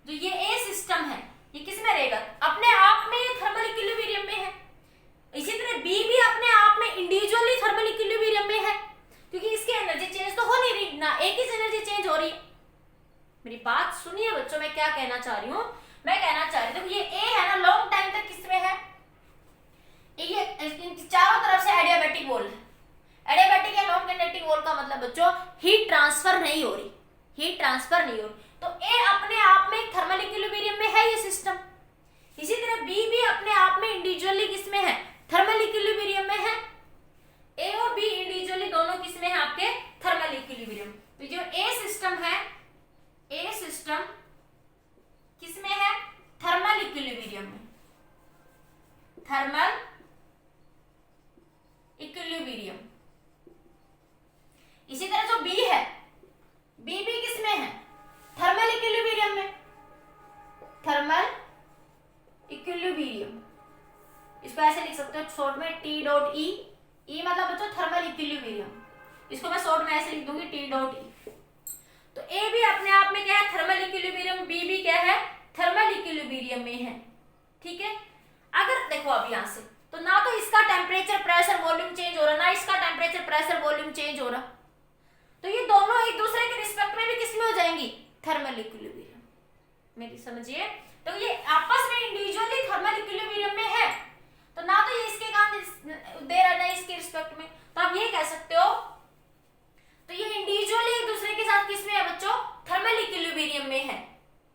जो ये ए सिस्टम है ये किस में रहेगा, अपने आप में थर्मल इक्विलिब्रियम में है। इसी तरह बी भी अपने आप में इंडिविजुअली थर्मल इक्विलिब्रियम में है, क्योंकि इसकी एनर्जी चेंज तो हो नहीं रही ना, एक ही एनर्जी चेंज हो रही है। मेरी बात सुनिए बच्चों, मैं क्या कहना चाह रही हूँ, मैं कहना चाह रही हूँ ये ए है ना लॉन्ग टाइम तक किसमें है, ये चारों तरफ से एडियाबैटिक वॉल है, एडियाबैटिक या नॉन कंडक्टिंग वॉल का मतलब बच्चों हीट ट्रांसफर नहीं हो रही, हीट ट्रांसफर नहीं हो रही। तो ए अपने आप में थर्मल इक्विलिब्रियम में है ये सिस्टम। इसी तरह बी भी अपने आप में इंडिविजुअली किसमें है, थर्मल इक्विलिब्रियम में है। ए और बी इंडिविजुअली दोनों किसमें है, आपके थर्मल इक्विलिब्रियम। तो जो ए सिस्टम है, ए सिस्टम किसमें है, थर्मल इक्विलिब्रियम में, थर्मल इक्विलिब्रियम। इसी तरह जो बी है, बी भी किसमें है, थर्मल इक्विलिब्रियम में, थर्मल इक्विलिब्रियम। इसको ऐसे लिख सकते हो शॉर्ट में टी डॉट ई, ई मतलब बच्चों थर्मल इक्विलिब्रियम, इसको मैं शॉर्ट में ऐसे लिख दूंगी टी डॉट ई। तो ए भी अपने आप में क्या है, थर्मल इक्विलिब्रियम, बी भी क्या है, थर्मल इक्विलिब्रियम में है। ठीक है, अगर देखो अब यहां से तो ना तो इसका टेम्परेचर प्रेशर वॉल्यूम चेंज हो रहा, ना इसका टेम्परेचर प्रेशर वॉल्यूम चेंज हो रहा, तो ये दोनों एक दूसरे के रिस्पेक्ट में भी किसमें हो जाएंगी, थर्मल इक्विलिब्रियम। मेरी समझिए, तो ये आपस में इंडिविजुअली थर्मल इक्विलिब्रियम में है, तो ना तो ये इसके काम दे रहा, ना इसके रिस्पेक्ट में। तो आप ये कह सकते हो, तो ये इंडिविजुअली एक दूसरे के साथ किसमें है बच्चों, थर्मल इक्विलिब्रियम में है।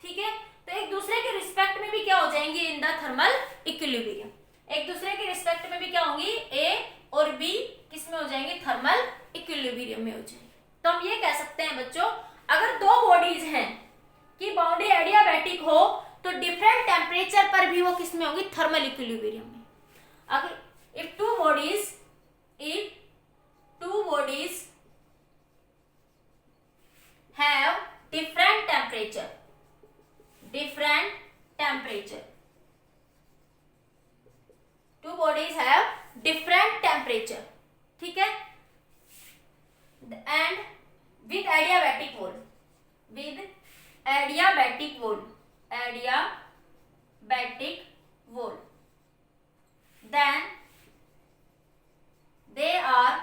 ठीक है, तो एक दूसरे के रिस्पेक्ट में भी क्या हो जाएंगे, इन द थर्मल इक्विलिब्रियम। एक दूसरे के रिस्पेक्ट में भी क्या होंगी, ए और बी किसमें हो जाएंगे, थर्मल इक्विलिब्रियम में हो जाएंगे। तो हम ये कह सकते हैं बच्चों, अगर दो बॉडीज हैं कि बाउंड्री एडियाबैटिक हो तो डिफरेंट टेम्परेचर पर भी वो किसमें होंगी, थर्मल इक्विलिब्रियम में। अगर if two bodies have different temperature, two bodies have different temperature, ठीक है, and with adiabatic wall, then they are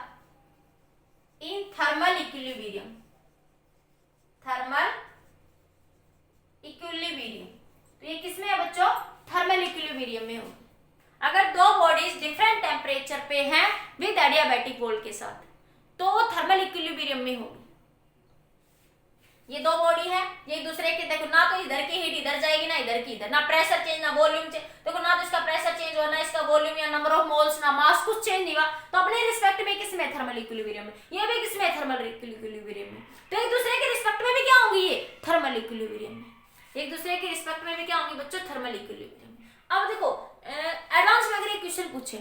in thermal equilibrium, तो ये किसमें है बच्चों, थर्मल इक्विलिब्रियम में होगी। अगर दो बॉडीज डिफरेंट टेम्परेचर पे हैं विद एडियाबैटिक वॉल के साथ, तो वो थर्मल इक्विलिब्रियम में होगी। ये दो बॉडी है, ये एक दूसरे के, देखो ना तो इधर की हीट इधर जाएगी, ना इधर की इधर, ना प्रेशर चेंज ना वॉल्यूम चेंज, देखो ना तो इसका प्रेशर चेंज हुआ, ना इसका वॉल्यूम या नंबर ऑफ मोल्स ना मास कुछ चेंज नहीं हुआ, तो अपने रिस्पेक्ट में किसमें, थर्मल इक्विलिब्रियम में। ये भी किसमें, थर्मल इक्विलिब्रियम में। तो एक दूसरे के रिस्पेक्ट में भी क्या होंगी, ये थर्मल इक्विलिब्रियम में। एक दूसरे के रिस्पेक्ट में भी क्या होंगी बच्चों, थर्मल इक्विलिब्रियम। अब देखो एडवांस में अगर एक क्वेश्चन पूछे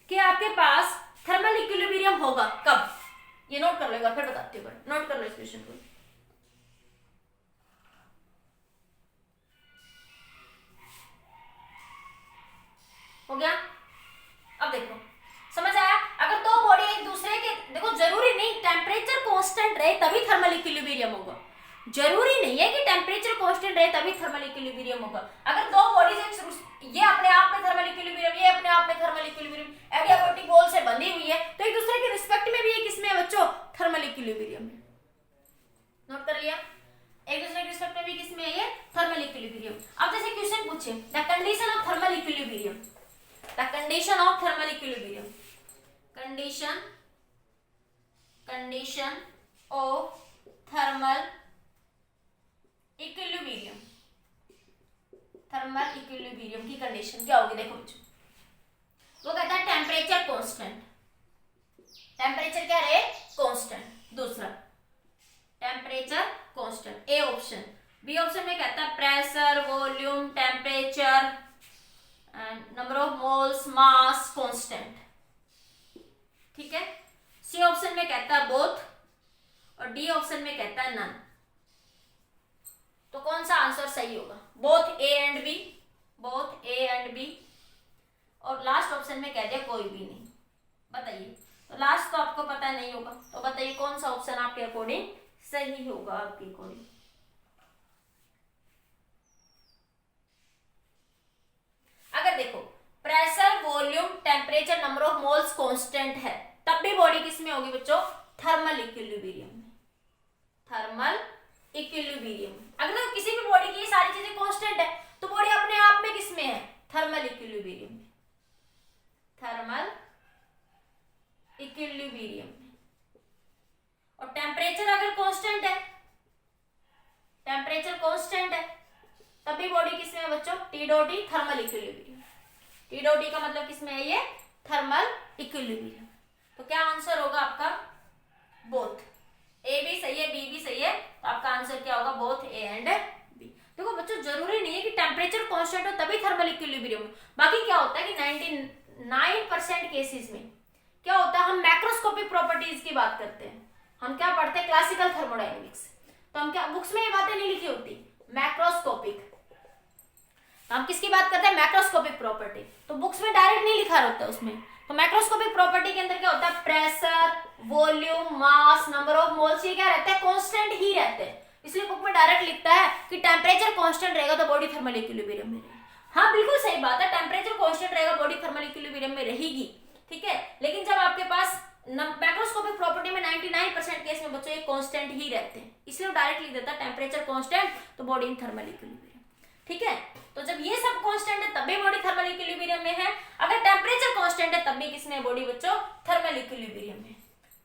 कि आपके पास थर्मल इक्विलिब्रियम होगा कब, ये नोट कर लो, फिर बताती हूँ, नोट कर लो इस क्वेश्चन को। हो गया, अब देखो समझ आया। अगर दो बॉडी एक दूसरे के, देखो जरूरी नहीं टेम्परेचर कांस्टेंट रहे तभी थर्मल इक्विलिब्रियम होगा, जरूरी नहीं है कि टेम्परेचर कांस्टेंट रहे तभी थर्मल इक्विलिब्रियम होगा। अगर दो बॉडीज, ये अपने आप में थर्मल इक्विलिब्रियम, ये अपने आप में थर्मल इक्विलिब्रियम एडियाबैटिक वॉल से बंधी हुई है, तो एक दूसरे के रिस्पेक्ट में भी ये किसमें है बच्चों, थर्मल इक्विलिब्रियम में। नोट कर लिया, एक दूसरे के रिस्पेक्ट में भी किसमें है, ये थर्मल इक्विलिब्रियम। अब जैसे क्वेश्चन पूछे the condition of thermal equilibrium, the condition of thermal equilibrium, condition of thermal equilibrium, thermal equilibrium की कंडीशन क्या होगी, देखो बच्चों, वो कहता है टेम्परेचर कांस्टेंट, टेम्परेचर क्या रहे, कांस्टेंट। दूसरा temperature constant, A option. B option में कहता है pressure, volume, temperature, number of moles, mass constant, ठीक है। सी ऑप्शन में कहता है बोथ, और डी ऑप्शन में कहता है नन। तो कौन सा आंसर सही होगा, both A and B, both A and B, और लास्ट ऑप्शन में कह दिया कोई भी नहीं। बताइए, तो लास्ट तो आपको पता नहीं होगा, तो बताइए कौन सा ऑप्शन आपके अकॉर्डिंग सही होगा, आपके अकॉर्डिंग। अगर देखो pressure, volume, temperature, number of moles constant है, तब भी बॉडी किसमें होगी बच्चों, थर्मल इक्विलिब्रियम में, थर्मल इक्विलिब्रियम। अगर किसी भी बॉडी की ये सारी चीजें कांस्टेंट है, तो बॉडी अपने आप में किसमें है, थर्मल इक्विलिब्रियम में, थर्मल इक्विलिब्रियम में। और टेम्परेचर अगर कांस्टेंट है, टेम्परेचर कांस्टेंट है, तभी बॉडी किसमें है बच्चों, T dot E, thermal equilibrium. T dot E का मतलब किसमें है, ये थर्मल इक्विलिब्रियम। तो क्या आंसर होगा आपका, बोथ। ए भी सही है, बी भी सही है, तो आपका आंसर क्या होगा, बोथ ए एंड बी। देखो बच्चों, जरूरी नहीं है कि टेम्परेचर कांस्टेंट हो तभी थर्मल इक्विलिब्रियम हो। बाकी क्या होता है कि 99% केसेस में क्या होता है, हम मैक्रोस्कोपिक प्रॉपर्टीज की बात करते हैं। हम क्या पढ़ते हैं, क्लासिकल थर्मोडायनेमिक्स। तो हम क्या, बुक्स में ये बातें नहीं लिखी होती, मैक्रोस्कोपिक। तो हम किसकी बात करते हैं, मैक्रोस्कोपिक प्रॉपर्टी। तो बुक्स में डायरेक्ट नहीं लिखा रहता उसमें। तो मैक्रोस्कोपिक प्रॉपर्टी के अंदर क्या होता है, pressure, volume, mass, number of moles, ये क्या रहता है, कांस्टेंट ही रहते हैं। इसलिए बुक में डायरेक्ट लिखता है कि टेम्परेचर कांस्टेंट रहेगा तो बॉडी थर्मल इक्विलिब्रियम में रहेगी। हाँ बिल्कुल सही बात है, टेम्परेचर कांस्टेंट रहेगा, बॉडी थर्मल इक्विलिब्रियम में रहेगी, ठीक है। लेकिन जब आपके पास मैक्रोस्कोपिक प्रॉपर्टी में 99% केस में बच्चों ये कांस्टेंट ही रहते हैं, इसलिए वो डायरेक्ट लिख देता है टेम्परेचर कांस्टेंट तो बॉडी इन थर्मल इक्विलिब्रियम, ठीक है। तो जब ये सब कांस्टेंट है तब भी बॉडी थर्मल इक्विलिब्रियम में है। अगर टेम्परेचर कांस्टेंट है तब भी किसमें है बॉडी बच्चों, थर्मल इक्विलिब्रियम में।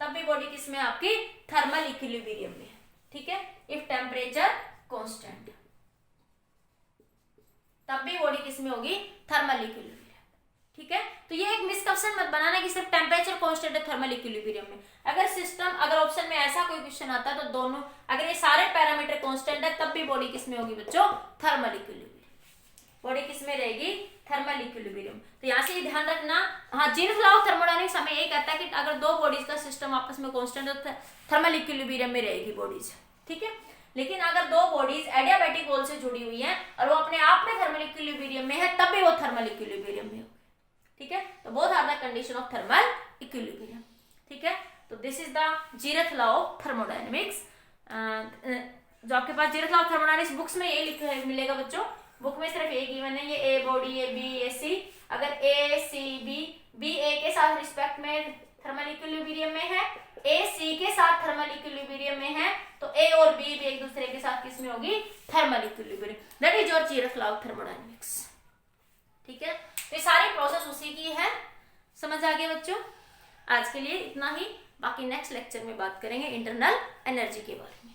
तब भी बॉडी किसमें आपकी, थर्मल इक्विलिब्रियम में, ठीक है। इफ टेम्परेचर कांस्टेंट, तब भी बॉडी किसमें होगी, थर्मल इक्विलिब्रियम, ठीक है। तो ये एक मिसकंसेप्शन मत बनाना कि सिर्फ टेम्परेचर कांस्टेंट है थर्मल इक्विलिब्रियम में। अगर सिस्टम, अगर ऑप्शन में ऐसा कोई क्वेश्चन आता है तो दोनों, अगर ये सारे पैरामीटर कांस्टेंट है तब भी बॉडी किसमें होगी बच्चों, थर्मल इक्विलिब्रियम। बॉडी किसमें रहेगी, थर्मल इक्विलिब्रियम। तो यहाँ से ध्यान रखना, हाँ जीन्स लॉ ऑफ थर्मोडायनेमिक्स हमें यही कहता है कि अगर दो बॉडीज का सिस्टम आपस में कांस्टेंट है तो थर्मल इक्विलिब्रियम में रहेगी बॉडीज, ठीक है। लेकिन अगर दो बॉडीज एडियाबैटिक वॉल से जुड़ी हुई हैं और वो अपने आप में थर्मल इक्विलिब्रियम में है तब भी वो थर्मल इक्विलिब्रियम में होगी, ठीक है। तो both are the condition of thermal equilibrium, ठीक है। तो this is the zeroth law of thermodynamics. जो आपके पास zeroth law of thermodynamics books में ये लिखा मिलेगा बच्चों, बुक में सिर्फ ए गिवन है, ये ए बॉडी, ए बी, ए सी। अगर ए सी बी, बी ए के साथ रिस्पेक्ट में थर्मल इक्विलिब्रियम में है, ए सी के साथ थर्मल इक्विलिब्रियम में है, तो ए और बी भी एक दूसरे के साथ किसमें होगी, thermal equilibrium. That is your zeroth law of thermodynamics, ठीक है। तो ये सारी प्रोसेस उसी की है, समझ आ गया बच्चों। आज के लिए इतना ही, बाकी नेक्स्ट लेक्चर में बात करेंगे इंटरनल एनर्जी के बारे में।